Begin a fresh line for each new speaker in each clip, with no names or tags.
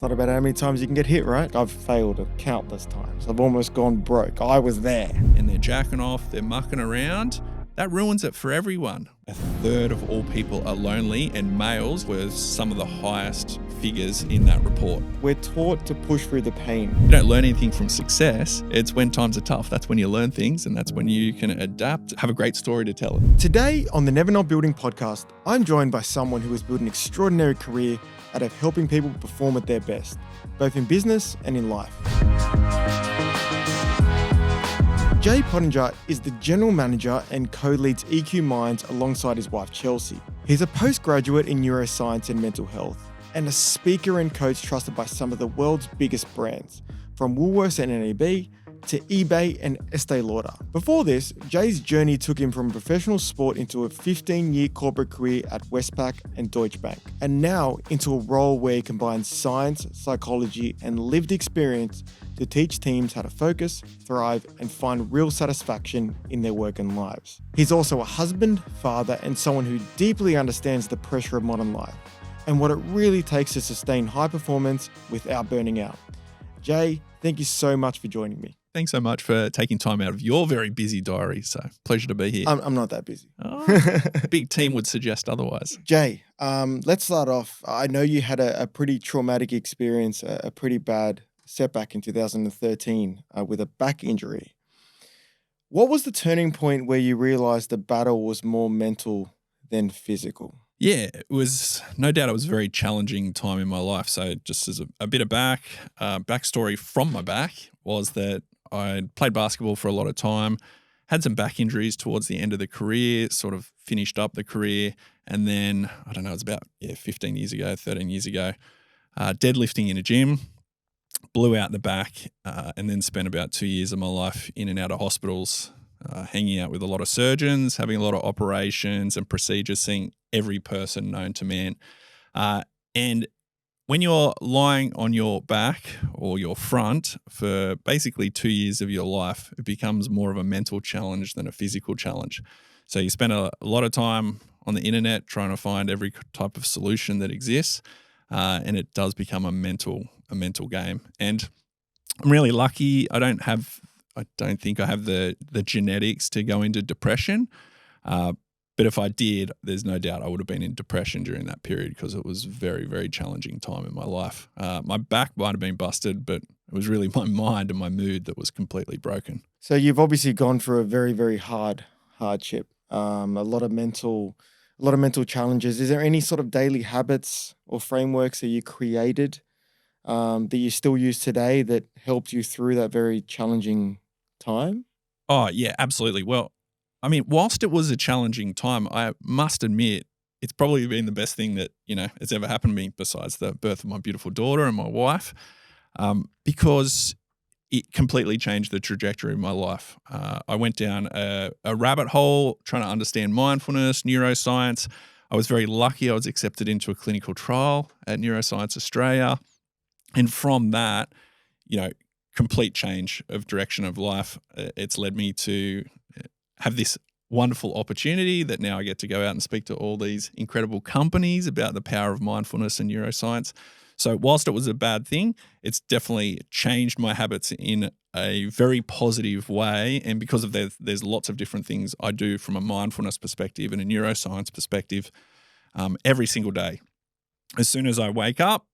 Not about how many times you can get hit, right? I've failed countless times. I've almost gone broke. I was there.
And they're jacking off, they're mucking around. That ruins it for everyone. A third of all people are lonely, and males were some of the highest figures in that report.
We're taught to push through the pain.
You don't learn anything from success. It's when times are tough. That's when you learn things, and that's when you can adapt, have a great story to tell.
Today on the Never Not Building podcast, I'm joined by someone who has built an extraordinary career out of helping people perform at their best, both in business and in life. Jay Pottenger is the general manager and co-leads EQ Minds alongside his wife, Chelsea. He's a postgraduate in neuroscience and mental health, and a speaker and coach trusted by some of the world's biggest brands, from Woolworths and NAB to eBay and Estee Lauder. Before this, Jay's journey took him from professional sport into a 15-year corporate career at Westpac and Deutsche Bank, and now into a role where he combines science, psychology, and lived experience to teach teams how to focus, thrive, and find real satisfaction in their work and lives. He's also a husband, father, and someone who deeply understands the pressure of modern life and what it really takes to sustain high performance without burning out. Jay, thank you so much for joining me.
Thanks so much for taking time out of your very busy diary. So pleasure to be here.
I'm not that busy.
Oh, big team would suggest otherwise.
Jay, let's start off. I know you had a pretty traumatic experience, a pretty bad setback in 2013 with a back injury. What was the turning point where you realized the battle was more mental than physical?
Yeah, it was, no doubt it was a very challenging time in my life. So just as a bit of backstory from my back was that I played basketball for a lot of time, had some back injuries towards the end of the career, sort of finished up the career. And then, I don't know, it was about 13 years ago, deadlifting in a gym, blew out the back, and then spent about 2 years of my life in and out of hospitals, hanging out with a lot of surgeons, having a lot of operations and procedures, seeing every person known to man. And when you're lying on your back or your front for basically 2 years of your life, it becomes more of a mental challenge than a physical challenge. So you spend a lot of time on the internet trying to find every type of solution that exists, and it does become a mental game. And I'm really lucky. I don't think I have the genetics to go into depression. But if I did, there's no doubt I would have been in depression during that period because it was a very, very challenging time in my life. My back might have been busted, but it was really my mind and my mood that was completely broken.
So you've obviously gone through a very, very hardship, a lot of mental challenges. Is there any sort of daily habits or frameworks that you created that you still use today that helped you through that very challenging time?
Oh, yeah, absolutely. Well, I mean, whilst it was a challenging time, I must admit it's probably been the best thing that, has ever happened to me besides the birth of my beautiful daughter and my wife, because it completely changed the trajectory of my life. I went down a rabbit hole trying to understand mindfulness, neuroscience. I was very lucky. I was accepted into a clinical trial at Neuroscience Australia. And from that, complete change of direction of life. It's led me to have this wonderful opportunity that now I get to go out and speak to all these incredible companies about the power of mindfulness and neuroscience. So whilst it was a bad thing, it's definitely changed my habits in a very positive way. And because of that, there's lots of different things I do from a mindfulness perspective and a neuroscience perspective every single day. As soon as I wake up,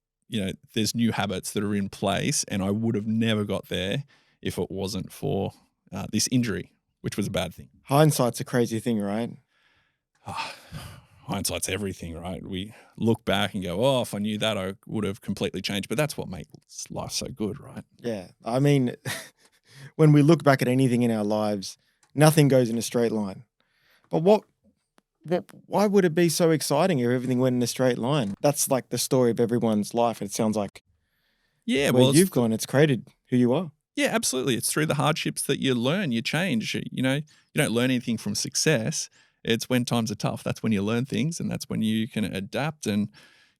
there's new habits that are in place, and I would have never got there if it wasn't for this injury, which was a bad thing.
Hindsight's a crazy thing, right?
Hindsight's everything, right? We look back and go, if I knew that, I would have completely changed. But that's what makes life so good, right?
Yeah. I mean, when we look back at anything in our lives, nothing goes in a straight line. But why would it be so exciting if everything went in a straight line? That's like the story of everyone's life. It sounds like where you've gone, it's created who you are.
Yeah, absolutely. It's through the hardships that you learn, you change. You don't learn anything from success. It's when times are tough. That's when you learn things, and that's when you can adapt and,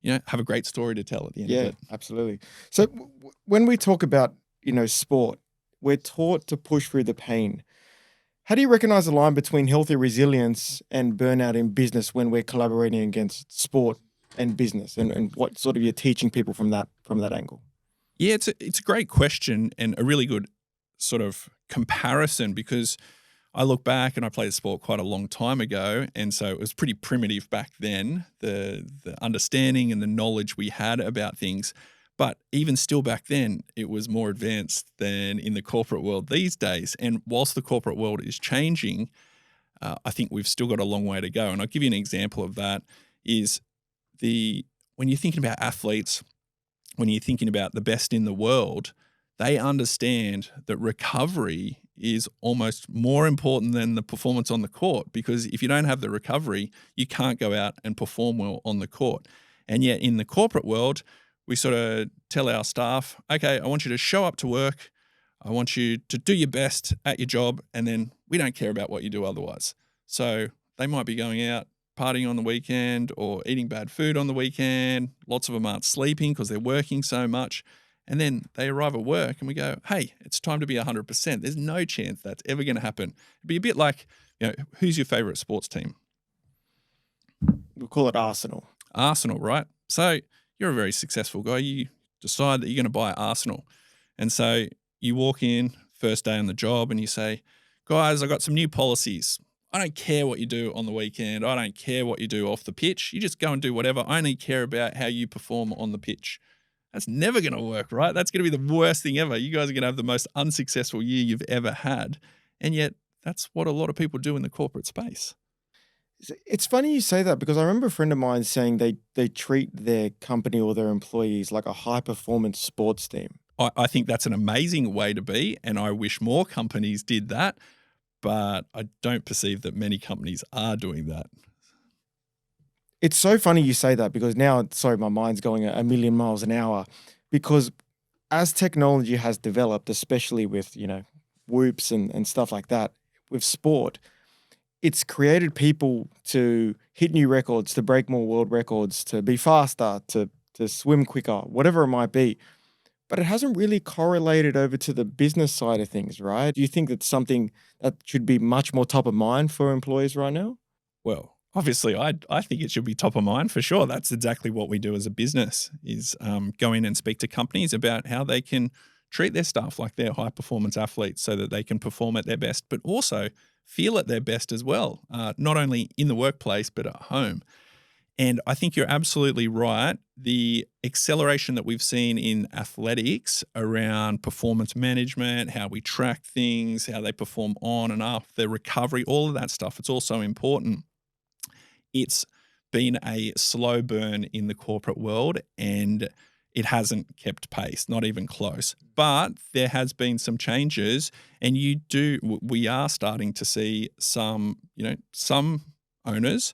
have a great story to tell at the end of it.
Yeah, absolutely. So when we talk about, sport, we're taught to push through the pain. How do you recognize the line between healthy resilience and burnout in business when we're collaborating against sport and business, and what sort of you're teaching people from that angle?
Yeah, it's a great question and a really good sort of comparison, because I look back and I played sport quite a long time ago, and so it was pretty primitive back then, the understanding and the knowledge we had about things. But even still back then, it was more advanced than in the corporate world these days. And whilst the corporate world is changing, I think we've still got a long way to go. And I'll give you an example of that is when you're thinking about athletes, when you're thinking about the best in the world, they understand that recovery is almost more important than the performance on the court, because if you don't have the recovery, you can't go out and perform well on the court. And yet in the corporate world, we sort of tell our staff, okay, I want you to show up to work. I want you to do your best at your job, and then we don't care about what you do otherwise. So they might be going out partying on the weekend or eating bad food on the weekend. Lots of them aren't sleeping because they're working so much. And then they arrive at work and we go, hey, it's time to be 100%. There's no chance that's ever going to happen. It'd be a bit like, who's your favorite sports team?
We'll call it Arsenal.
Arsenal, right? So you're a very successful guy. You decide that you're going to buy Arsenal. And so you walk in first day on the job and you say, guys, I got some new policies. I don't care what you do on the weekend. I don't care what you do off the pitch. You just go and do whatever. I only care about how you perform on the pitch. That's never going to work, right? That's going to be the worst thing ever. You guys are going to have the most unsuccessful year you've ever had. And yet that's what a lot of people do in the corporate space.
It's funny you say that, because I remember a friend of mine saying they treat their company or their employees like a high-performance sports team.
I think that's an amazing way to be, and I wish more companies did that, but I don't perceive that many companies are doing that.
It's so funny you say that, because now, sorry, my mind's going a million miles an hour, because as technology has developed, especially with, whoops and stuff like that, with sport, it's created people to hit new records, to break more world records, to be faster, to swim quicker, whatever it might be. But it hasn't really correlated over to the business side of things, right? Do you think that's something that should be much more top of mind for employees right now?
Well, obviously, I think it should be top of mind for sure. That's exactly what we do as a business, is go in and speak to companies about how they can treat their staff like they're high-performance athletes so that they can perform at their best, but also feel at their best as well, not only in the workplace but at home. And I think you're absolutely right. The acceleration that we've seen in athletics around performance management, how we track things, how they perform on and off, their recovery, all of that stuff, it's also important. It's been a slow burn in the corporate world and it hasn't kept pace, not even close. But there has been some changes, and we are starting to see some owners,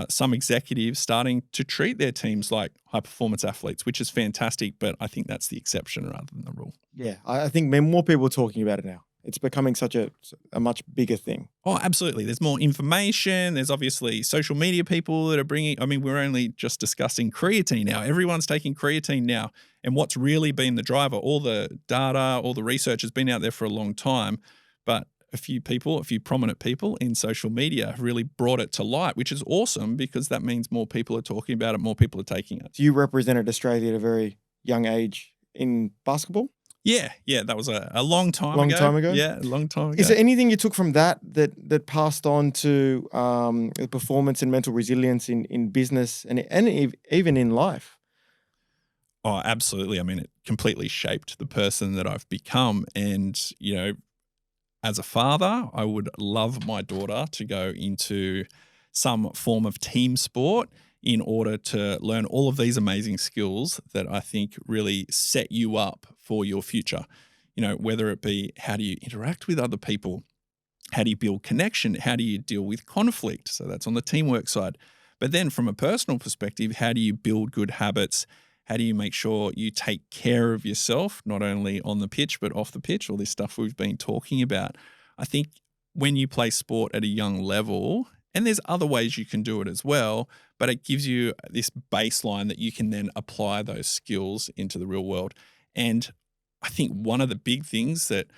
some executives starting to treat their teams like high-performance athletes, which is fantastic, but I think that's the exception rather than the rule.
Yeah, I think more people are talking about it now. It's becoming such a much bigger thing.
Oh, absolutely. There's more information. There's obviously social media people that are we're only just discussing creatine now. Everyone's taking creatine now. And what's really been the driver, all the data, all the research has been out there for a long time, but a few prominent people in social media have really brought it to light, which is awesome because that means more people are talking about it, more people are taking it.
So you represented Australia at a very young age in basketball?
Yeah, that was a long time ago.
Long time ago?
Yeah, a long time ago.
Is there anything you took from that passed on to the performance and mental resilience in business and even in life?
Oh, absolutely. It completely shaped the person that I've become. And, as a father, I would love my daughter to go into some form of team sport in order to learn all of these amazing skills that I think really set you up for your future. Whether it be how do you interact with other people, how do you build connection, how do you deal with conflict? So that's on the teamwork side. But then from a personal perspective, how do you build good habits? How do you make sure you take care of yourself, not only on the pitch, but off the pitch, all this stuff we've been talking about? I think when you play sport at a young level, and there's other ways you can do it as well, but it gives you this baseline that you can then apply those skills into the real world. And I think one of the big things that,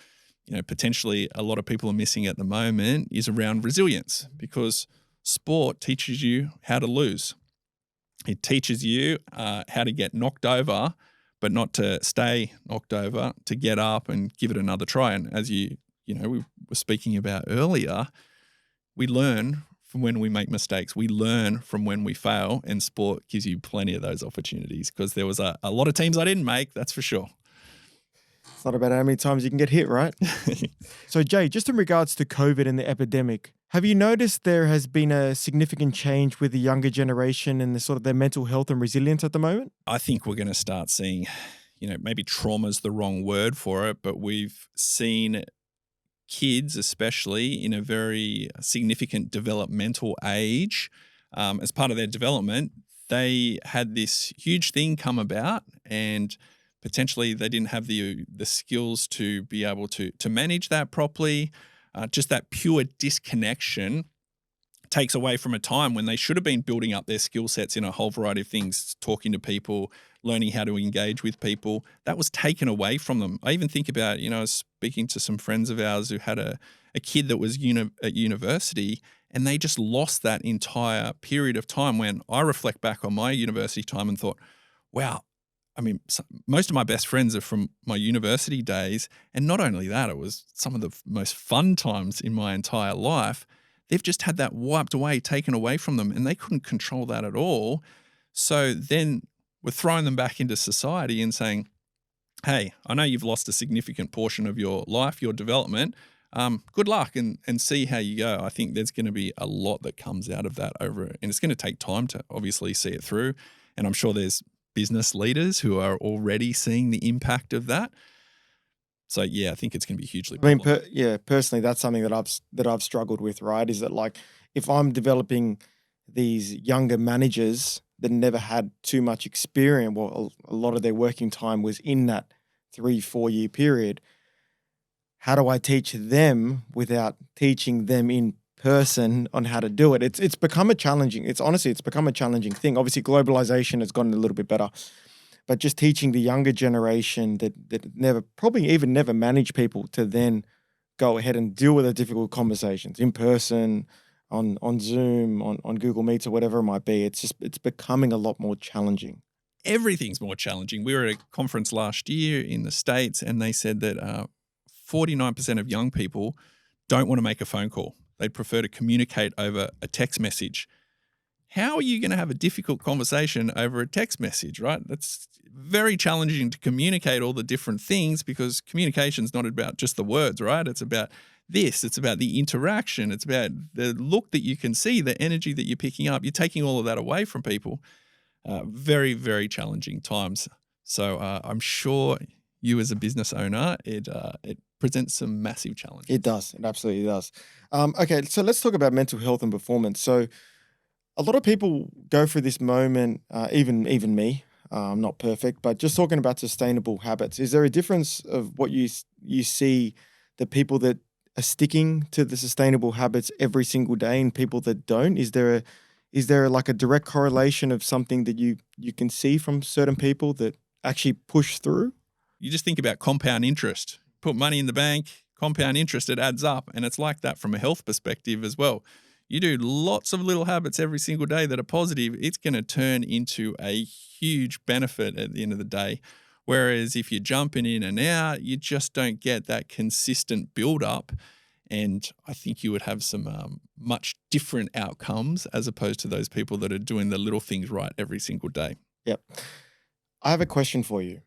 potentially a lot of people are missing at the moment is around resilience, because sport teaches you how to lose. It teaches you how to get knocked over, but not to stay knocked over, to get up and give it another try. And as we were speaking about earlier, we learn from when we make mistakes. We learn from when we fail, and sport gives you plenty of those opportunities, because there was a lot of teams I didn't make, that's for sure.
It's not about how many times you can get hit, right? So, Jay, just in regards to COVID and the epidemic, have you noticed there has been a significant change with the younger generation and the sort of their mental health and resilience at the moment?
I think we're going to start seeing, maybe trauma's the wrong word for it, but we've seen kids, especially in a very significant developmental age, as part of their development, they had this huge thing come about, and potentially they didn't have the skills to be able to manage that properly. Just that pure disconnection takes away from a time when they should have been building up their skill sets in a whole variety of things, talking to people, learning how to engage with people. That was taken away from them. I even think about, I was speaking to some friends of ours who had a kid that was at university, and they just lost that entire period of time. When I reflect back on my university time and thought, wow, most of my best friends are from my university days. And not only that, it was some of the most fun times in my entire life. They've just had that wiped away, taken away from them, and they couldn't control that at all. So then we're throwing them back into society and saying, hey, I know you've lost a significant portion of your life, your development. Good luck and see how you go. I think there's going to be a lot that comes out of that and it's going to take time to obviously see it through. And I'm sure there's business leaders who are already seeing the impact of that. So yeah, I think it's going to be hugely popular.
Personally, that's something that I've struggled with, right? Is that, like, if I'm developing these younger managers that never had too much experience, well, a lot of their working time was in that 3-4 year period, how do I teach them without teaching them in person on how to do it? It's become a challenging. It's become a challenging thing. Obviously, globalization has gotten a little bit better, but just teaching the younger generation that probably even never managed people to then go ahead and deal with the difficult conversations in person, on Zoom, on Google Meets, or whatever it might be. It's becoming a lot more challenging.
Everything's more challenging. We were at a conference last year in the States, and they said that 49% of young people don't want to make a phone call. They'd prefer to communicate over a text message. How are you going to have a difficult conversation over a text message, right? That's very challenging to communicate all the different things, because communication is not about just the words, right? It's about this. It's about the interaction. It's about the look that you can see, the energy that you're picking up. You're taking all of that away from people. Very, very challenging times. So I'm sure you as a business owner, it presents some massive challenges.
It does. It absolutely does. Okay, so let's talk about mental health and performance. So a lot of people go through this moment, even me. I'm not perfect, but just talking about sustainable habits. Is there a difference of what you see, the people that are sticking to the sustainable habits every single day and people that don't? Is there like a direct correlation of something that you can see from certain people that actually push through?
You just think about compound interest. Put money in the bank, compound interest, it adds up. And it's like that from a health perspective as well. You do lots of little habits every single day that are positive, it's going to turn into a huge benefit at the end of the day. Whereas if you're jumping in and out, you just don't get that consistent build up. And I think you would have some much different outcomes as opposed to those people that are doing the little things right every single day.
Yep. I have a question for you.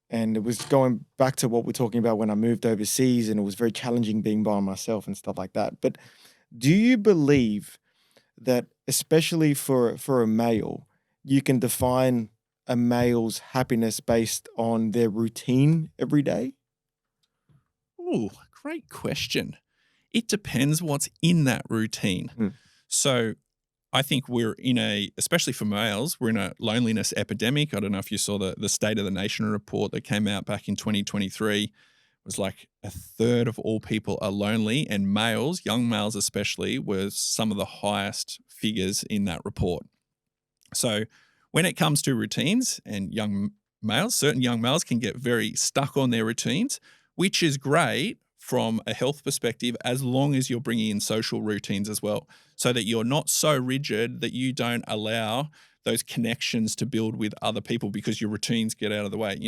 And it was going back to what we're talking about when I moved overseas, and it was very challenging being by myself and stuff like that. But do you believe that, especially for a male, you can define a male's happiness based on their routine every day?
Ooh, great question. It depends what's in that routine. So I think we're especially for males, we're in a loneliness epidemic. I don't know if you saw the State of the Nation report that came out back in 2023. It was like a third of all people are lonely, and males, young males especially, were some of the highest figures in that report. So when it comes to routines and certain young males can get very stuck on their routines, which is great from a health perspective, as long as you're bringing in social routines as well, so that you're not so rigid that you don't allow those connections to build with other people because your routines get out of the way.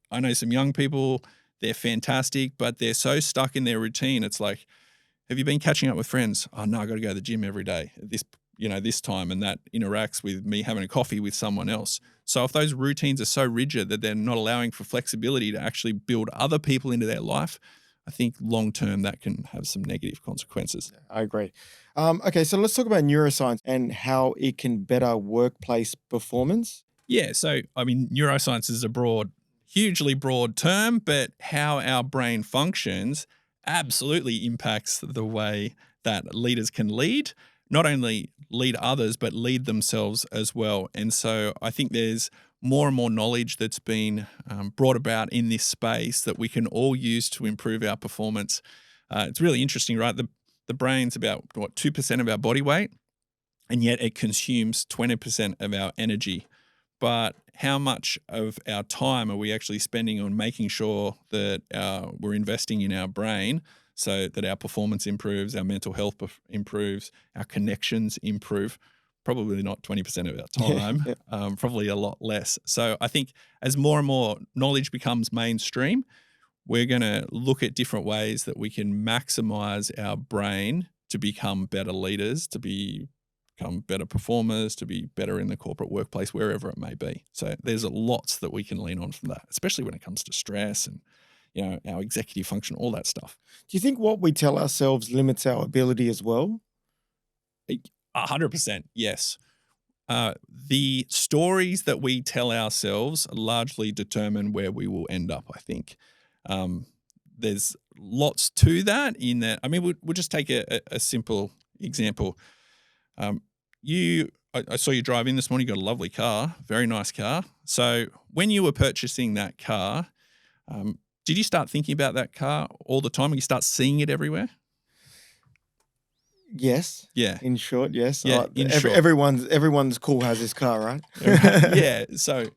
I know some young people, they're fantastic, but they're so stuck in their routine. It's like, have you been catching up with friends? Oh no, I got to go to the gym every day at this time, and that interacts with me having a coffee with someone else. So if those routines are so rigid that they're not allowing for flexibility to actually build other people into their life, I think long term that can have some negative consequences.
I agree. Okay, so let's talk about neuroscience and how it can better workplace performance.
Yeah, so neuroscience is a hugely broad term, but how our brain functions absolutely impacts the way that leaders can lead, not only lead others, but lead themselves as well. And so I think there's more and more knowledge that's been brought about in this space that we can all use to improve our performance. It's really interesting, right? The brain's about 2% of our body weight, and yet it consumes 20% of our energy. But how much of our time are we actually spending on making sure that we're investing in our brain so that our performance improves, our mental health improves, our connections improve? Probably not 20% of our time, probably a lot less. So I think as more and more knowledge becomes mainstream, we're going to look at different ways that we can maximize our brain to become better leaders, to become better performers, to be better in the corporate workplace, wherever it may be. So there's lots that we can lean on from that, especially when it comes to stress and our executive function, all that stuff.
Do you think what we tell ourselves limits our ability as well?
100%, yes. The stories that we tell ourselves largely determine where we will end up, I think. There's lots to that in that. We'll just take a simple example. I saw you drive in this morning. You got a lovely car, very nice car. So when you were purchasing that car, did you start thinking about that car all the time? Or you start seeing it everywhere?
Yes.
Yeah.
In short, yes.
Yeah. Short.
Everyone's cool has this car, right?
Yeah. So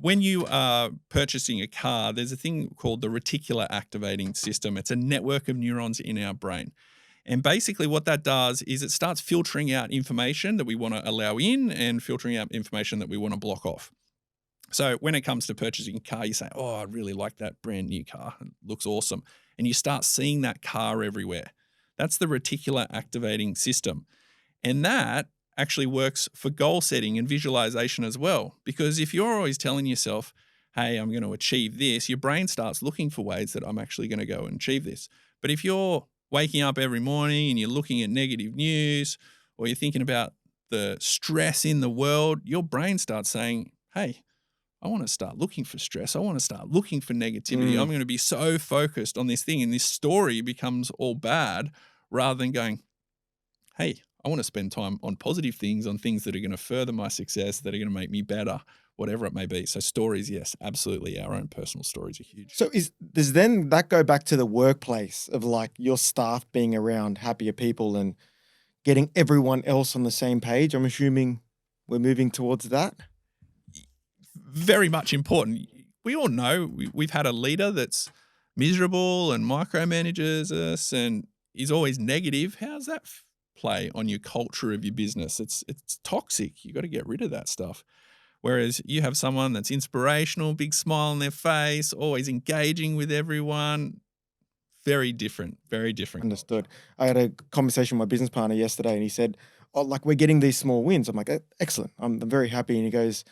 when you are purchasing a car, there's a thing called the reticular activating system. It's a network of neurons in our brain. And basically what that does is it starts filtering out information that we want to allow in and filtering out information that we want to block off. So when it comes to purchasing a car, you say, oh, I really like that brand new car. It looks awesome. And you start seeing that car everywhere. That's the reticular activating system. And that actually works for goal setting and visualization as well. Because if you're always telling yourself, hey, I'm going to achieve this, your brain starts looking for ways that I'm actually going to go and achieve this. But if you're waking up every morning and you're looking at negative news or you're thinking about the stress in the world, your brain starts saying, hey, I want to start looking for stress. I want to start looking for negativity. I'm going to be so focused on this thing, and this story becomes all bad rather than going, hey, I want to spend time on positive things, on things that are going to further my success, that are going to make me better, whatever it may be. So stories, yes, absolutely. Our own personal stories are huge.
So does then that go back to the workplace of like your staff being around happier people and getting everyone else on the same page? I'm assuming we're moving towards that.
Very much important. We all know we've had a leader that's miserable and micromanages us and is always negative. How's that play on your culture of your business? It's toxic. You got to get rid of that stuff. Whereas you have someone that's inspirational, big smile on their face, always engaging with everyone. Very different, very different.
Understood. I had a conversation with my business partner yesterday and he said, oh, like we're getting these small wins. I'm like, excellent. I'm very happy. And he goes,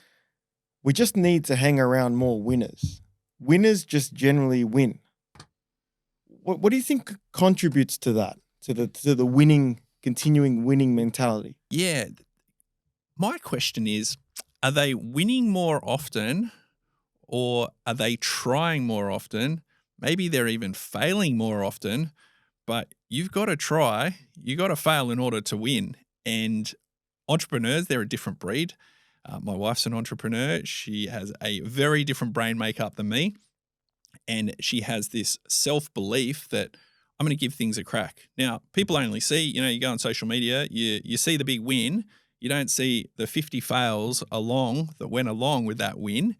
we just need to hang around more winners. Winners just generally win. What do you think contributes to that, to the winning, continuing winning mentality?
Yeah. My question is, are they winning more often or are they trying more often? Maybe they're even failing more often, but you've got to try, you got to fail in order to win. And entrepreneurs, they're a different breed. My wife's an entrepreneur. She has a very different brain makeup than me. And she has this self-belief that I'm going to give things a crack. Now, people only see, you go on social media, you see the big win. You don't see the 50 fails that went along with that win.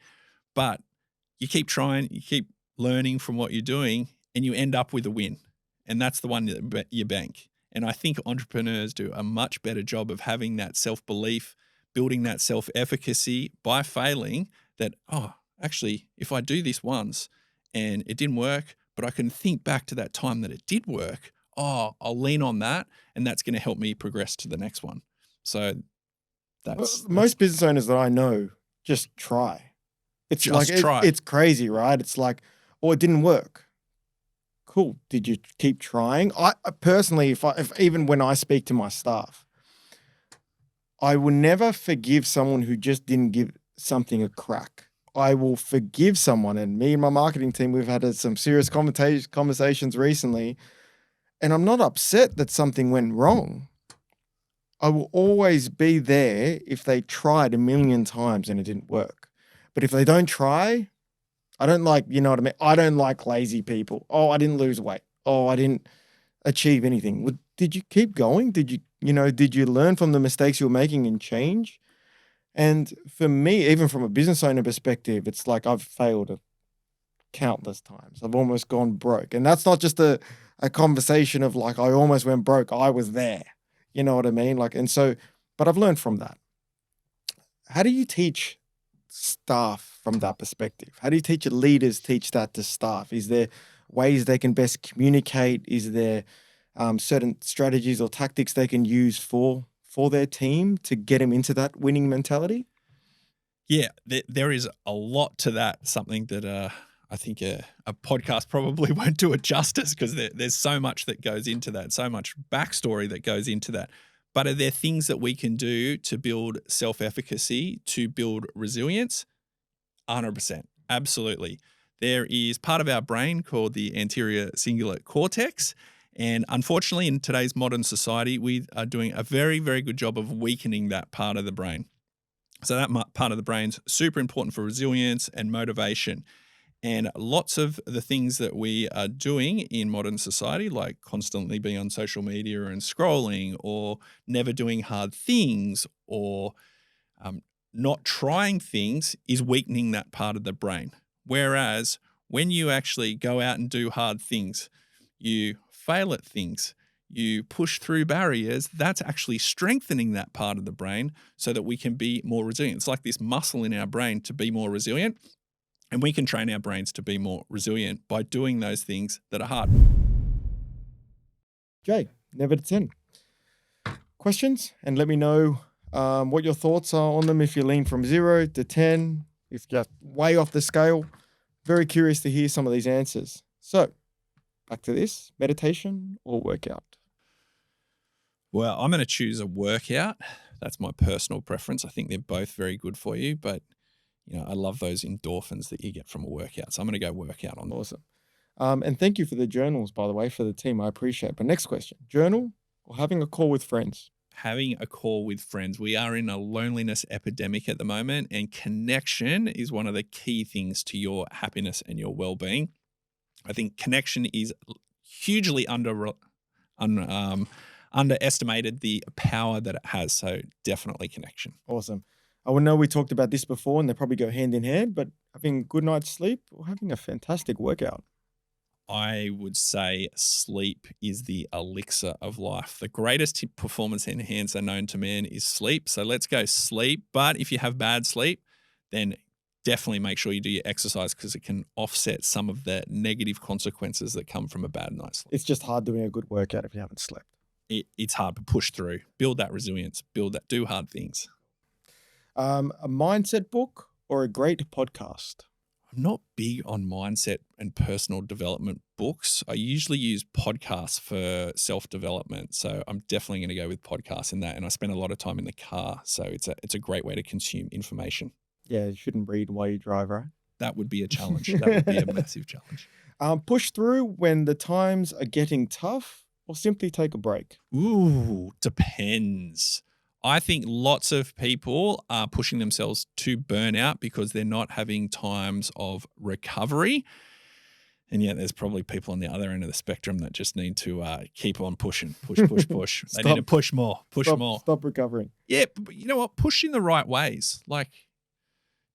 But you keep trying, you keep learning from what you're doing, and you end up with a win. And that's the one that you bank. And I think entrepreneurs do a much better job of having that self-belief, building that self-efficacy by failing that, oh, actually, if I do this once and it didn't work, but I can think back to that time that it did work, oh, I'll lean on that and that's going to help me progress to the next one. So that's
most business owners that I know just try. It's
just
like
try.
It's crazy, right? It's like, oh, it didn't work. Cool. Did you keep trying? I personally, if even when I speak to my staff, I will never forgive someone who just didn't give something a crack. I will forgive someone, and me and my marketing team, we've had some serious conversations recently, and I'm not upset that something went wrong. I will always be there if they tried a million times and it didn't work. But if they don't try, I don't like, you know what I mean? I don't like lazy people. Oh, I didn't lose weight. Oh, I didn't achieve anything. Well, did you keep going? Did you learn from the mistakes you were making and change? And for me, even from a business owner perspective, it's like I've failed countless times. I've almost gone broke. And that's not just a conversation of like, I almost went broke. I was there. You know what I mean? Like, and so, but I've learned from that. How do you teach staff from that perspective? How do you teach leaders teach that to staff? Is there ways they can best communicate? Is there certain strategies or tactics they can use for their team to get them into that winning mentality?
Yeah, there is a lot to that, something that I think a podcast probably won't do it justice because there's so much that goes into that, so much backstory that goes into that. But are there things that we can do to build self-efficacy, to build resilience? 100%. Absolutely. There is part of our brain called the anterior cingulate cortex. And unfortunately, in today's modern society, we are doing a very, very good job of weakening that part of the brain. So that part of the brain's super important for resilience and motivation. And lots of the things that we are doing in modern society, like constantly being on social media and scrolling, or never doing hard things, or not trying things, is weakening that part of the brain. Whereas when you actually go out and do hard things, you fail at things, you push through barriers, that's actually strengthening that part of the brain so that we can be more resilient. It's like this muscle in our brain to be more resilient. And we can train our brains to be more resilient by doing those things that are hard.
Jay, never to 10. Questions? And let me know what your thoughts are on them. If you lean from 0 to 10, if you're way off the scale, very curious to hear some of these answers. So back to this, meditation or workout?
Well, I'm going to choose a workout. That's my personal preference. I think they're both very good for you, but I love those endorphins that you get from a workout. So I'm going to go workout on that.
Awesome. And thank you for the journals, by the way, for the team. I appreciate it. But next question, journal or having a call with friends?
Having a call with friends. We are in a loneliness epidemic at the moment, and connection is one of the key things to your happiness and your well-being. I think connection is hugely underestimated the power that it has. So definitely connection.
Awesome. I would know we talked about this before and they probably go hand in hand, but having a good night's sleep or having a fantastic workout?
I would say sleep is the elixir of life. The greatest performance enhancer known to man is sleep. So let's go sleep. But if you have bad sleep, then definitely make sure you do your exercise because it can offset some of the negative consequences that come from a bad night's sleep.
It's just hard doing a good workout if you haven't slept.
It's hard to push through, build that resilience, do hard things.
A mindset book or a great podcast?
I'm not big on mindset and personal development books. I usually use podcasts for self-development. So I'm definitely going to go with podcasts in that. And I spend a lot of time in the car. So it's a great way to consume information.
Yeah, you shouldn't read while you drive, right?
That would be a challenge. That would be a massive challenge.
Push through when the times are getting tough or simply take a break?
Ooh, depends. I think lots of people are pushing themselves to burnout because they're not having times of recovery. And yet there's probably people on the other end of the spectrum that just need to keep on pushing, push. They need to push more.
Stop recovering.
Yeah, but you know what? Push in the right ways. Like,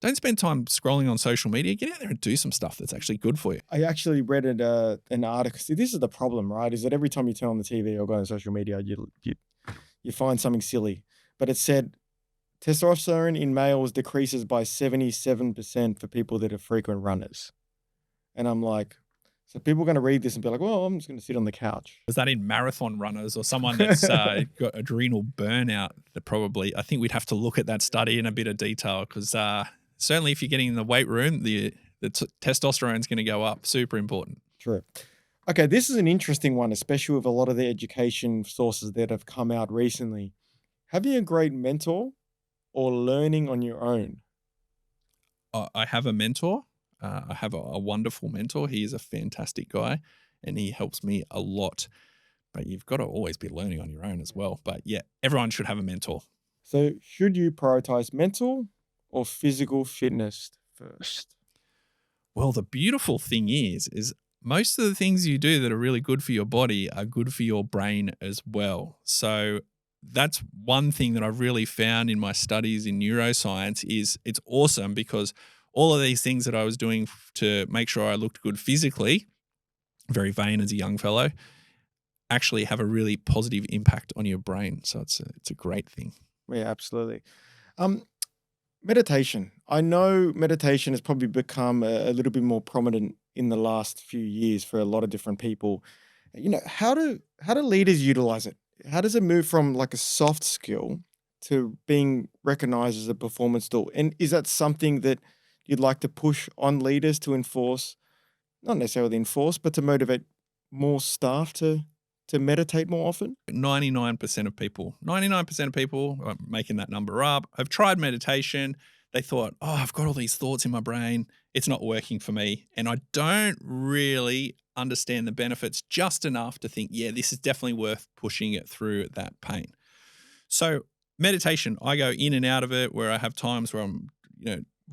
don't spend time scrolling on social media. Get out there and do some stuff that's actually good for you.
I actually read an article. See, this is the problem, right? Is that every time you turn on the TV or go on social media, you find something silly. But it said testosterone in males decreases by 77% for people that are frequent runners. And I'm like, so people are going to read this and be like, well, I'm just going to sit on the couch.
Was that in marathon runners or someone that's got adrenal burnout? That probably, I think we'd have to look at that study in a bit of detail because certainly if you're getting in the weight room, the testosterone is going to go up. Super important.
True. Okay, this is an interesting one, especially with a lot of the education sources that have come out recently. Having a great mentor or learning on your own?
I have a mentor. I have a wonderful mentor. He is a fantastic guy and he helps me a lot. But you've got to always be learning on your own as well. But yeah, everyone should have a mentor.
So, should you prioritize mental or physical fitness first?
Well, the beautiful thing is most of the things you do that are really good for your body are good for your brain as well. So that's one thing that I've really found in my studies in neuroscience is it's awesome because all of these things that I was doing to make sure I looked good physically, very vain as a young fellow, actually have a really positive impact on your brain. So it's a great thing.
Yeah, absolutely. Um, Meditation. I know meditation has probably become a little bit more prominent in the last few years for a lot of different people. How do leaders utilize it? How does it move from like a soft skill to being recognized as a performance tool? And is that something that you'd like to push on leaders to enforce, not necessarily enforce, but to motivate more staff to meditate more often?
99% of people, 99% of people, I'm making that number up, have tried meditation. They thought, oh, I've got all these thoughts in my brain. It's not working for me. And I don't really understand the benefits just enough to think, yeah, this is definitely worth pushing it through that pain. So meditation, I go in and out of it where I have times where I'm,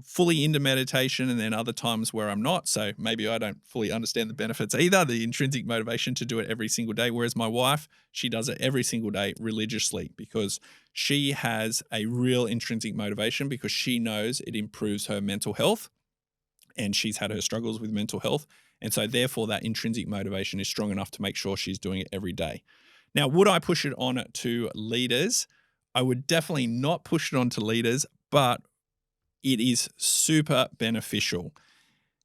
fully into meditation and then other times where I'm not. So maybe I don't fully understand the benefits either, the intrinsic motivation to do it every single day. Whereas my wife, she does it every single day religiously because she has a real intrinsic motivation because she knows it improves her mental health and she's had her struggles with mental health. And so therefore that intrinsic motivation is strong enough to make sure she's doing it every day. Now, would I push it on to leaders? I would definitely not push it on to leaders, but it is super beneficial.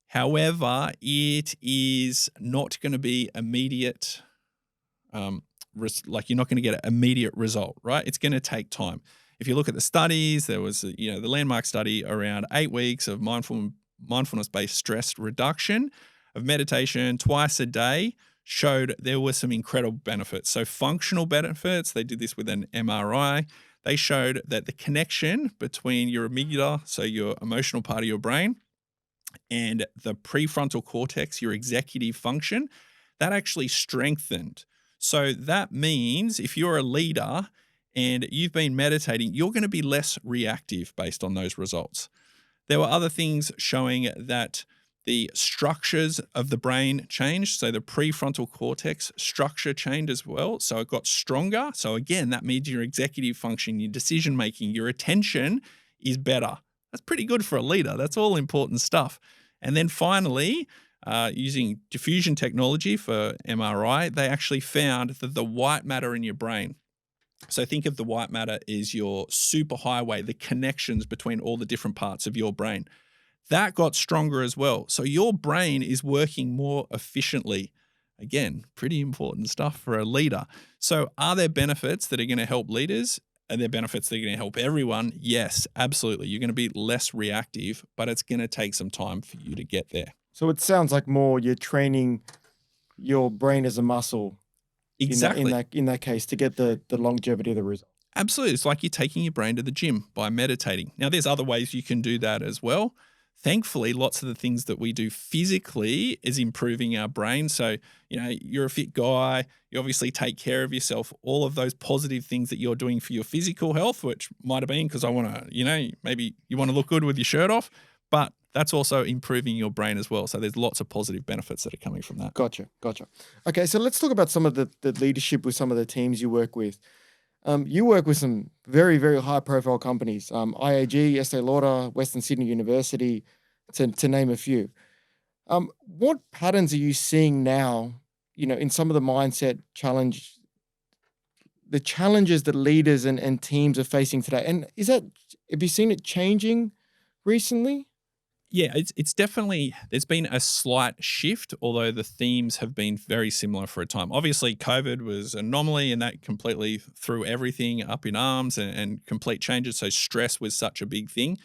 However, it is not going to be immediate, like you're not going to get an immediate result, right? It's going to take time. If you look at the studies, there was, the landmark study around 8 weeks of mindfulness-based stress reduction of meditation twice a day showed there were some incredible benefits. So functional benefits, they did this with an MRI. They showed that the connection between your amygdala, so your emotional part of your brain, and the prefrontal cortex, your executive function, that actually strengthened. So that means if you're a leader and you've been meditating, you're going to be less reactive based on those results. There were other things showing that the structures of the brain changed. So the prefrontal cortex structure changed as well. So it got stronger. So again, that means your executive function, your decision making, your attention is better. That's pretty good for a leader. That's all important stuff. And then finally, using diffusion technology for MRI, they actually found that the white matter in your brain, so think of the white matter as your superhighway, the connections between all the different parts of your brain. That got stronger as well. So your brain is working more efficiently. Again, pretty important stuff for a leader. So are there benefits that are going to help leaders? Are there benefits that are going to help everyone? Yes, absolutely. You're going to be less reactive, but it's going to take some time for you to get there.
So it sounds like more you're training your brain as a muscle.
Exactly.
In that case, to get the longevity of the result.
Absolutely. It's like you're taking your brain to the gym by meditating. Now, there's other ways you can do that as well. Thankfully, lots of the things that we do physically is improving our brain. So, you're a fit guy, you obviously take care of yourself, all of those positive things that you're doing for your physical health, which might have been because I want to, maybe you want to look good with your shirt off, but that's also improving your brain as well. So there's lots of positive benefits that are coming from that.
Gotcha. Okay, so let's talk about some of the leadership with some of the teams you work with. You work with some very, very high-profile companies, IAG, Estee Lauder, Western Sydney University, to name a few. What patterns are you seeing now, in some of the mindset challenge the challenges that leaders and teams are facing today. And have you seen it changing recently?
Yeah, it's definitely there's been a slight shift, although the themes have been very similar for a time. Obviously, COVID was an anomaly, and that completely threw everything up in arms and complete changes. So stress was such a big thing.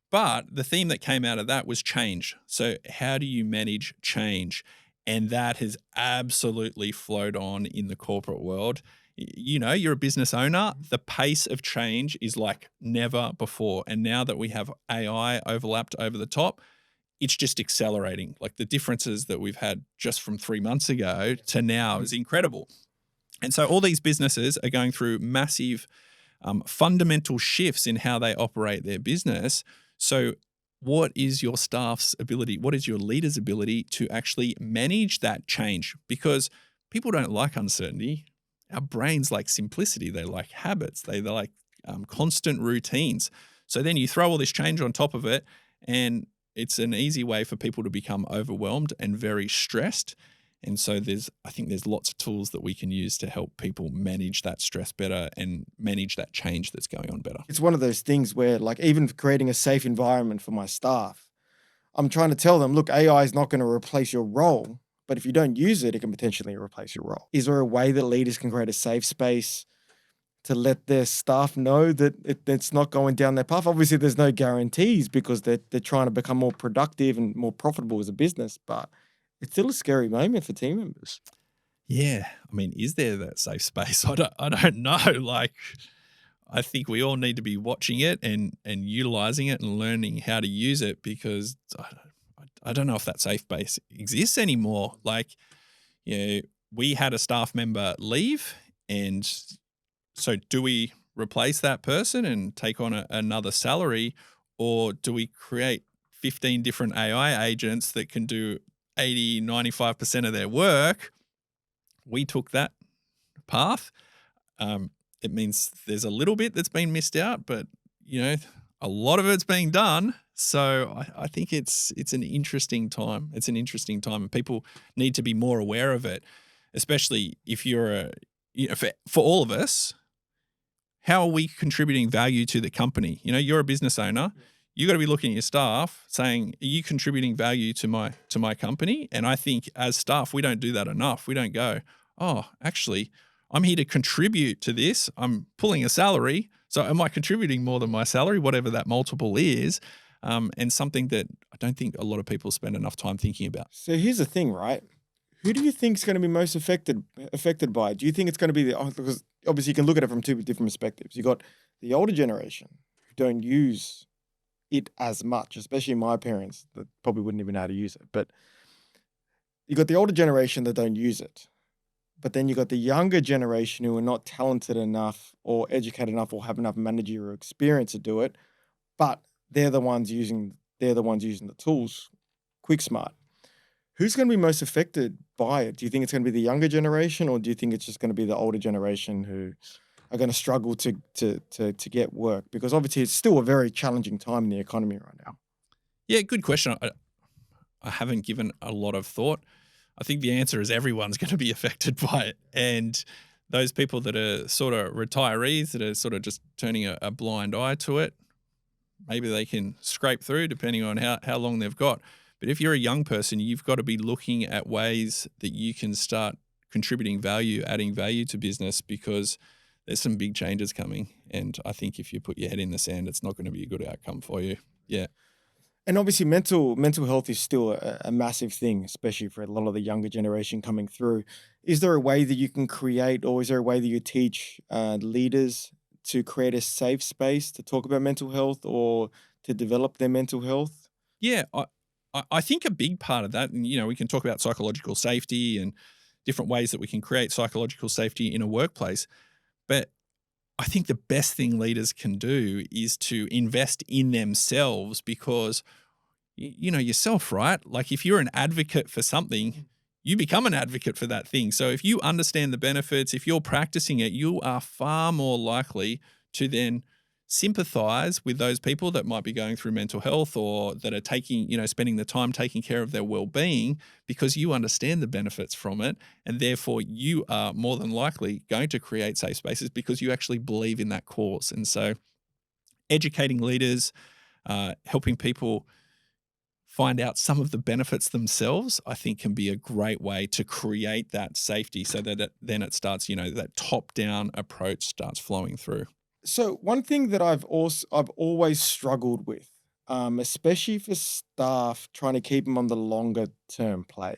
But the theme that came out of that was change. So how do you manage change? And that has absolutely flowed on in the corporate world. You know, you're a business owner. The pace of change is like never before. And now that we have AI overlapped over the top, it's just accelerating. Like the differences that we've had just from 3 months ago to now is incredible. And so all these businesses are going through massive fundamental shifts in how they operate their business. So what is your staff's ability? What is your leader's ability to actually manage that change? Because people don't like uncertainty. Our brains like simplicity. They like habits. They like constant routines. So then you throw all this change on top of it, and it's an easy way for people to become overwhelmed and very stressed. And so I think there's lots of tools that we can use to help people manage that stress better and manage that change that's going on better.
It's one of those things where, like, even creating a safe environment for my staff, I'm trying to tell them, look, AI is not going to replace your role, but if you don't use it, it can potentially replace your role. Is there a way that leaders can create a safe space to let their staff know that it's not going down their path? Obviously, there's no guarantees because they're trying to become more productive and more profitable as a business, but it's still a scary moment for team members.
Yeah. I mean, is there that safe space? I don't know. Like, I think we all need to be watching it and utilizing it and learning how to use it, because I don't know if that safe space exists anymore. Like, you know, we had a staff member leave, and so do we replace that person and take on another salary, or do we create 15 different AI agents that can do 80, 95% of their work? We took that path. It means there's a little bit that's been missed out, but you know, a lot of it's being done. So I think it's an interesting time. It's an interesting time, and people need to be more aware of it, especially if you're for all of us. How are we contributing value to the company? You know, you're a business owner. You got to be looking at your staff saying, are you contributing value to my company? And I think as staff, we don't do that enough. We don't go, oh, actually, I'm here to contribute to this. I'm pulling a salary. So am I contributing more than my salary, whatever that multiple is? And something that I don't think a lot of people spend enough time thinking about.
So here's the thing, right? Who do you think is going to be most affected by it? Do you think it's going to be because obviously you can look at it from two different perspectives. You got the older generation who don't use it as much, especially my parents that probably wouldn't even know how to use it. But you got the older generation that don't use it. But then you got the younger generation who are not talented enough or educated enough or have enough managerial experience to do it, but they're the ones using the tools, quick smart. Who's going to be most affected by it? Do you think it's going to be the younger generation, or do you think it's just going to be the older generation who are going to struggle to get work? Because obviously it's still a very challenging time in the economy right now.
Yeah, good question. I haven't given a lot of thought. I think the answer is everyone's going to be affected by it. And those people that are sort of retirees that are sort of just turning a blind eye to it, maybe they can scrape through depending on how long they've got. But if you're a young person, you've got to be looking at ways that you can start contributing value, adding value to business, because there's some big changes coming. And I think if you put your head in the sand, it's not going to be a good outcome for you. Yeah.
And obviously mental health is still a massive thing, especially for a lot of the younger generation coming through. Is there a way that you can create, or is there a way that you teach leaders to create a safe space to talk about mental health or to develop their mental health?
Yeah, I think a big part of that, and you know, we can talk about psychological safety and different ways that we can create psychological safety in a workplace. But I think the best thing leaders can do is to invest in themselves, because you know yourself, right? Like if you're an advocate for something, you become an advocate for that thing. So if you understand the benefits, if you're practicing it, you are far more likely to then sympathize with those people that might be going through mental health or that are taking, spending the time taking care of their well-being, because you understand the benefits from it. And therefore you are more than likely going to create safe spaces because you actually believe in that cause. And so educating leaders, helping people find out some of the benefits themselves, I think can be a great way to create that safety so that then it starts, that top-down approach starts flowing through.
So one thing that I've always struggled with, especially for staff trying to keep them on the longer term play.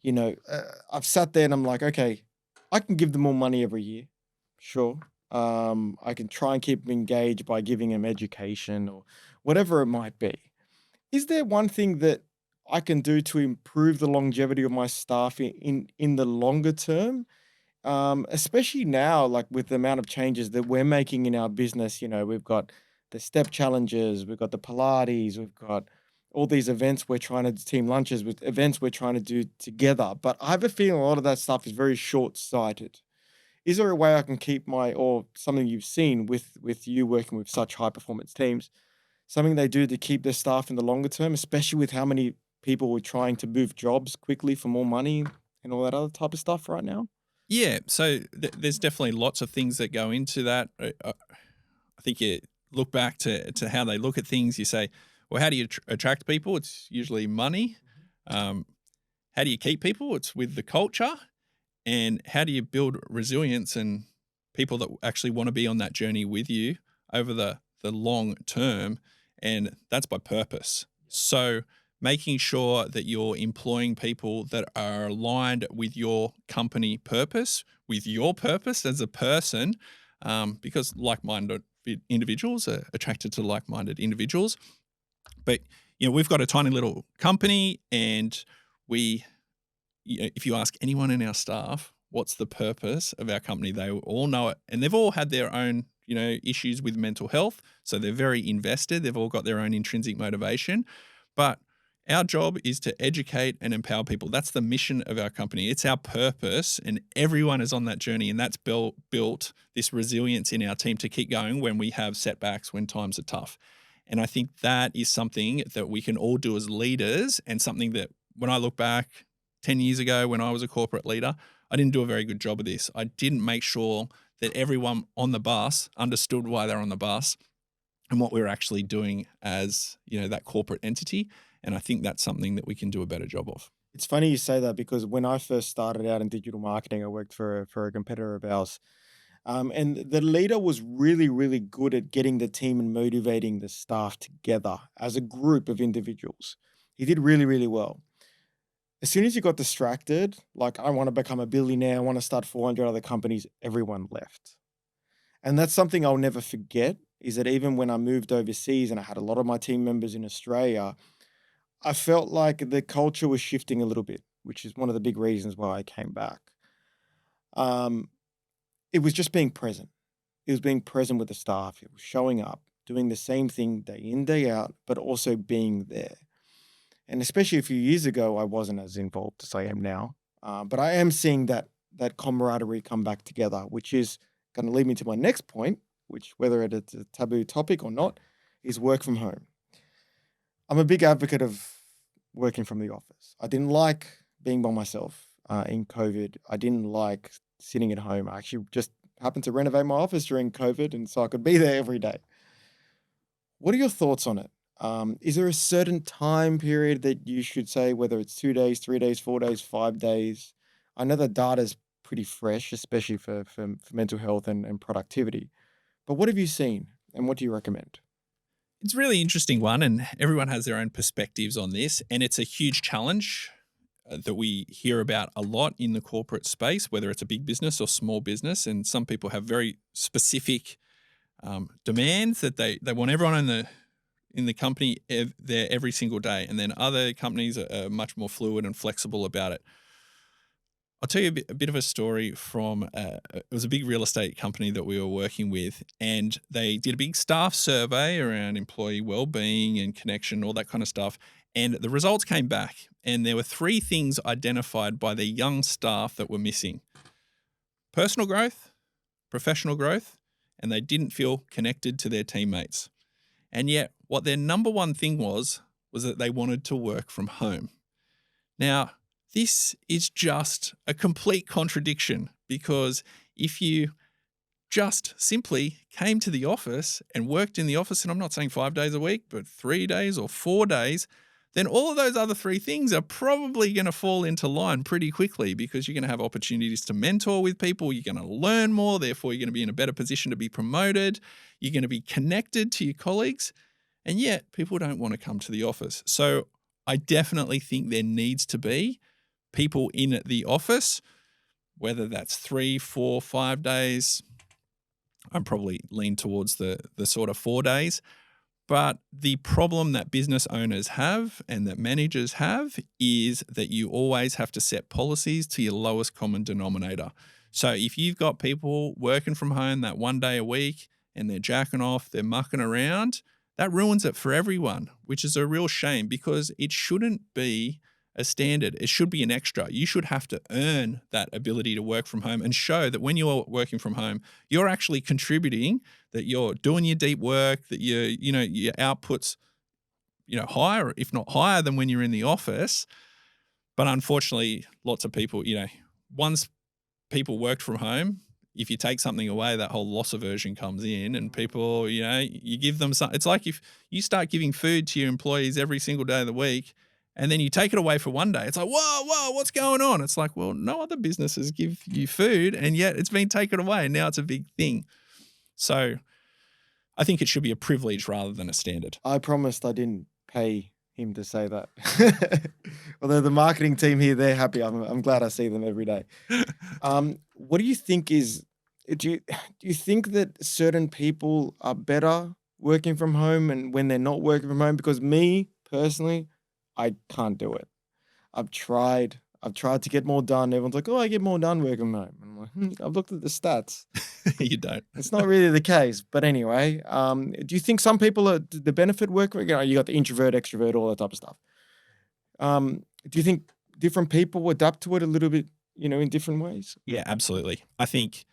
I've sat there and I'm like, okay, I can give them more money every year, sure. I can try and keep them engaged by giving them education or whatever it might be. Is there one thing that I can do to improve the longevity of my staff in the longer term? Especially now, like with the amount of changes that we're making in our business, we've got the step challenges, we've got the Pilates, we've got all these events we're trying to team lunches with events we're trying to do together. But I have a feeling a lot of that stuff is very short-sighted. Is there a way I can keep or something you've seen with you working with such high performance teams, something they do to keep their staff in the longer term, especially with how many people are trying to move jobs quickly for more money and all that other type of stuff right now?
Yeah, so there's definitely lots of things that go into that. I think you look back to how they look at things. You say, well, how do you attract people? It's usually money. How do you keep people? It's with the culture. And how do you build resilience and people that actually want to be on that journey with you over the long term? And that's by purpose. So making sure that you're employing people that are aligned with your company purpose, with your purpose as a person, because like-minded individuals are attracted to like-minded individuals. But, we've got a tiny little company, and if you ask anyone in our staff, what's the purpose of our company, they all know it. And they've all had their own, issues with mental health. So they're very invested. They've all got their own intrinsic motivation. But our job is to educate and empower people. That's the mission of our company. It's our purpose, and everyone is on that journey. And that's built this resilience in our team to keep going when we have setbacks, when times are tough. And I think that is something that we can all do as leaders, and something that when I look back 10 years ago when I was a corporate leader, I didn't do a very good job of this. I didn't make sure that everyone on the bus understood why they're on the bus and what we're actually doing as, that corporate entity. And I think that's something that we can do a better job of.
It's funny you say that because when I first started out in digital marketing, I worked for a competitor of ours. And the leader was really, really good at getting the team and motivating the staff together as a group of individuals. He did really, really well. As soon as he got distracted, like, I want to become a billionaire, I want to start 400 other companies, everyone left. And that's something I'll never forget, is that even when I moved overseas and I had a lot of my team members in Australia, I felt like the culture was shifting a little bit, which is one of the big reasons why I came back. Um, it was just being present. It was being present with the staff. It was showing up, doing the same thing day in, day out, but also being there. And especially a few years ago, I wasn't as involved as I am now. But I am seeing that camaraderie come back together, which is going to lead me to my next point, which, whether it's a taboo topic or not, is work from home. I'm a big advocate of working from the office. I didn't like being by myself in COVID. I didn't like sitting at home. I actually just happened to renovate my office during COVID, and so I could be there every day. What are your thoughts on it? Is there a certain time period that you should say, whether it's 2 days, 3 days, 4 days, 5 days? I know the data's pretty fresh, especially for mental health and productivity. But what have you seen, and what do you recommend?
It's a really interesting one, and everyone has their own perspectives on this. And it's a huge challenge that we hear about a lot in the corporate space, whether it's a big business or small business. And some people have very specific demands that they want everyone in the company there every single day. And then other companies are much more fluid and flexible about it. I'll tell you a bit of a story from, it was a big real estate company that we were working with, and they did a big staff survey around employee well-being and connection, all that kind of stuff. And the results came back, and there were 3 things identified by the young staff that were missing: personal growth, professional growth, and they didn't feel connected to their teammates. And yet what their number one thing was that they wanted to work from home. Now, this is just a complete contradiction, because if you just simply came to the office and worked in the office, and I'm not saying 5 days a week, but 3 days or 4 days, then all of those other three things are probably going to fall into line pretty quickly, because you're going to have opportunities to mentor with people. You're going to learn more. Therefore, you're going to be in a better position to be promoted. You're going to be connected to your colleagues. And yet people don't want to come to the office. So I definitely think there needs to be people in the office, whether that's 3, 4, 5 days. I'm probably lean towards the sort of 4 days. But the problem that business owners have and that managers have is that you always have to set policies to your lowest common denominator. So if you've got people working from home that 1 day a week and they're jacking off, they're mucking around, that ruins it for everyone, which is a real shame, because it shouldn't be a standard. It should be an extra. You should have to earn that ability to work from home and show that when you're working from home, you're actually contributing, that you're doing your deep work, that your output's, higher, if not higher than when you're in the office. But unfortunately, lots of people, once people worked from home, if you take something away, that whole loss aversion comes in, and people, you give them some. It's like if you start giving food to your employees every single day of the week, and then you take it away for 1 day. It's like, whoa, what's going on? It's like, well, no other businesses give you food, and yet it's been taken away, and now it's a big thing. So I think it should be a privilege rather than a standard.
I promised I didn't pay him to say that. Although the marketing team here, they're happy. I'm glad I see them every day. What do you think do you think that certain people are better working from home and when they're not working from home? Because me personally, I can't do it. I've tried to get more done. Everyone's like, oh, I get more done working from home. I'm like, I've looked at the stats.
You don't.
It's not really the case. But anyway, do you think some people are the benefit working? You got the introvert, extrovert, all that type of stuff. Do you think different people adapt to it a little bit, in different ways?
Yeah, absolutely. I think,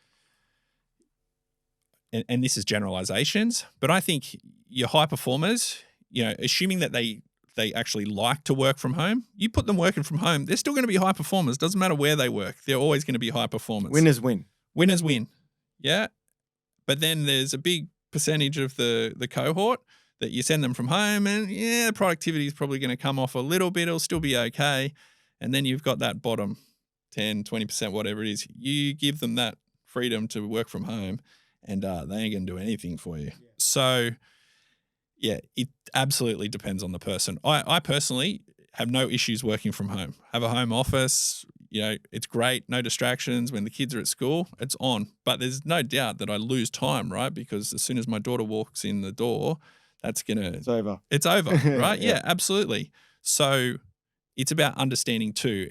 and this is generalizations, but I think your high performers, assuming that they actually like to work from home, you put them working from home, they're still going to be high performers. Doesn't matter where they work. They're always going to be high performers.
Winners win.
Winners win. Yeah. But then there's a big percentage of the cohort that you send them from home, and productivity is probably going to come off a little bit. It'll still be okay. And then you've got that bottom 10, 20%, whatever it is. You give them that freedom to work from home, and they ain't going to do anything for you. Yeah. So yeah, it absolutely depends on the person. I personally have no issues working from home. Have a home office, it's great, no distractions. When the kids are at school, it's on. But there's no doubt that I lose time, right? Because as soon as my daughter walks in the door, it's over. It's over, right? Yeah, absolutely. So it's about understanding too,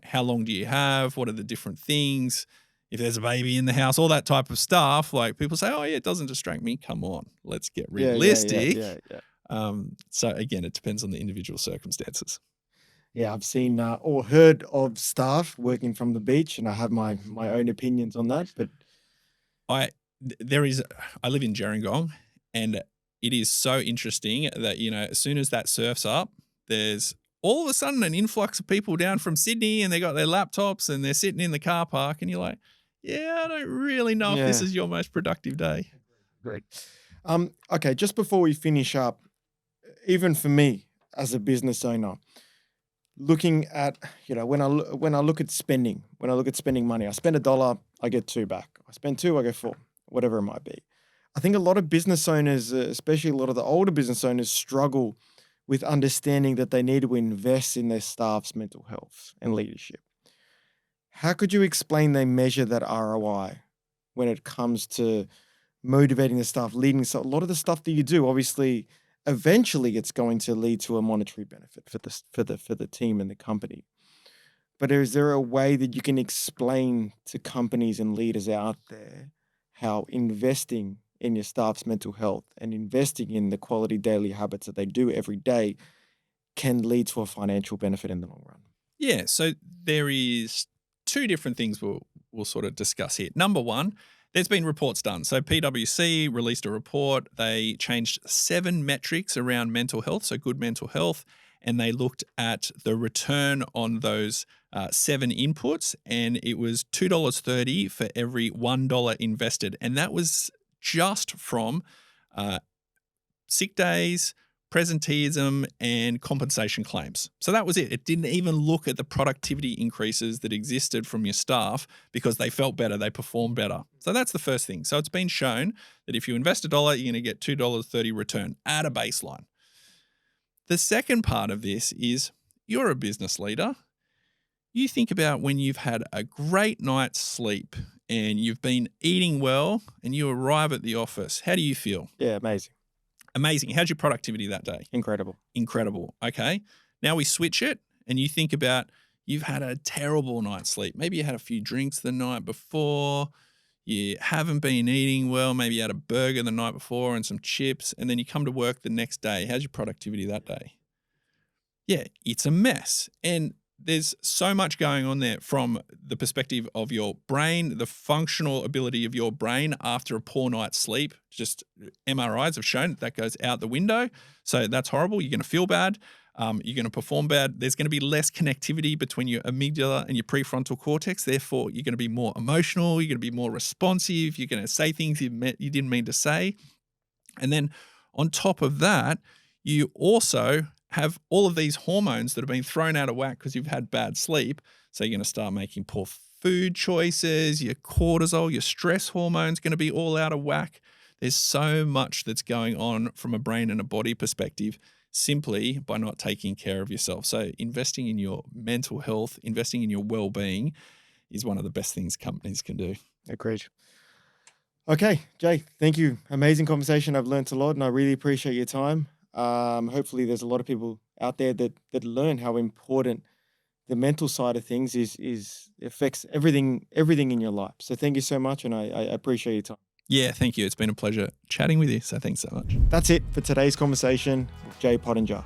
how long do you have? What are the different things? If there's a baby in the house, all that type of stuff, like people say, oh yeah, it doesn't distract me. Come on, let's get realistic. Yeah. So again, it depends on the individual circumstances.
Yeah, I've seen or heard of staff working from the beach, and I have my own opinions on that. But
I live in Gerringong, and it is so interesting that, as soon as that surf's up, there's all of a sudden an influx of people down from Sydney, and they got their laptops and they're sitting in the car park, and you're like, yeah, I don't really know if this is your most productive day.
Great. Okay, just before we finish up, even for me as a business owner, looking at, when I look at spending money, I spend $1, I get $2 back. I spend $2, I get $4, whatever it might be. I think a lot of business owners, especially a lot of the older business owners, struggle with understanding that they need to invest in their staff's mental health and leadership. How could you explain they measure that ROI when it comes to motivating the staff, leading? So a lot of the stuff that you do, obviously, eventually it's going to lead to a monetary benefit for the team and the company. But is there a way that you can explain to companies and leaders out there how investing in your staff's mental health and investing in the quality daily habits that they do every day can lead to a financial benefit in the long run?
Yeah, so there is two different things we'll sort of discuss here. Number one, There's been reports done. So PwC released a report. They changed 7 metrics around mental health, so good mental health, and they looked at the return on those 7 inputs, and it was $2.30 for every $1 invested. And that was just from sick days, presenteeism, and compensation claims. So that was it. It didn't even look at the productivity increases that existed from your staff because they felt better, they performed better. So that's the first thing. So it's been shown that if you invest $1, you're going to get $2.30 return at a baseline. The second part of this is you're a business leader. You think about when you've had a great night's sleep and you've been eating well and you arrive at the office. How do you feel?
Yeah, amazing.
Amazing. How's your productivity that day?
Incredible.
Incredible. Okay. Now we switch it and you think about you've had a terrible night's sleep. Maybe you had a few drinks the night before. You haven't been eating well. Maybe you had a burger the night before and some chips, and then you come to work the next day. How's your productivity that day? Yeah, it's a mess. And there's so much going on there from the perspective of your brain, the functional ability of your brain after a poor night's sleep. Just MRIs have shown that goes out the window. So that's horrible. You're going to feel bad. You're going to perform bad. There's going to be less connectivity between your amygdala and your prefrontal cortex. Therefore, you're going to be more emotional. You're going to be more responsive. You're going to say things you didn't mean to say. And then on top of that, you also have all of these hormones that have been thrown out of whack because you've had bad sleep. So you're going to start making poor food choices. Your cortisol, your stress hormones going to be all out of whack. There's so much that's going on from a brain and a body perspective simply by not taking care of yourself. So investing in your mental health, investing in your well-being is one of the best things companies can do.
Agreed. Okay, Jay, thank you. Amazing conversation. I've learned a lot and I really appreciate your time. Hopefully there's a lot of people out there that learn how important the mental side of things is affects everything in your life. So thank you so much, and I appreciate your time.
Yeah, thank you. It's been a pleasure chatting with you. So thanks so much.
That's it for today's conversation with Jay Pottenger.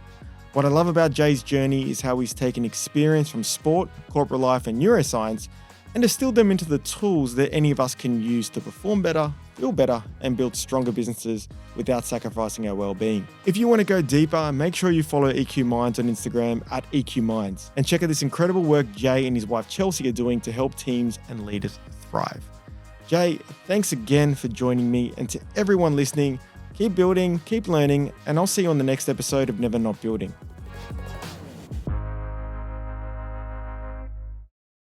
What I love about Jay's journey is how he's taken experience from sport, corporate life, and neuroscience and distilled them into the tools that any of us can use to perform better, feel better, and build stronger businesses without sacrificing our well-being. If you want to go deeper, make sure you follow EQ Minds on Instagram at EQ Minds and check out this incredible work Jay and his wife Chelsea are doing to help teams and leaders thrive. Jay, thanks again for joining me, and to everyone listening, keep building, keep learning, and I'll see you on the next episode of Never Not Building.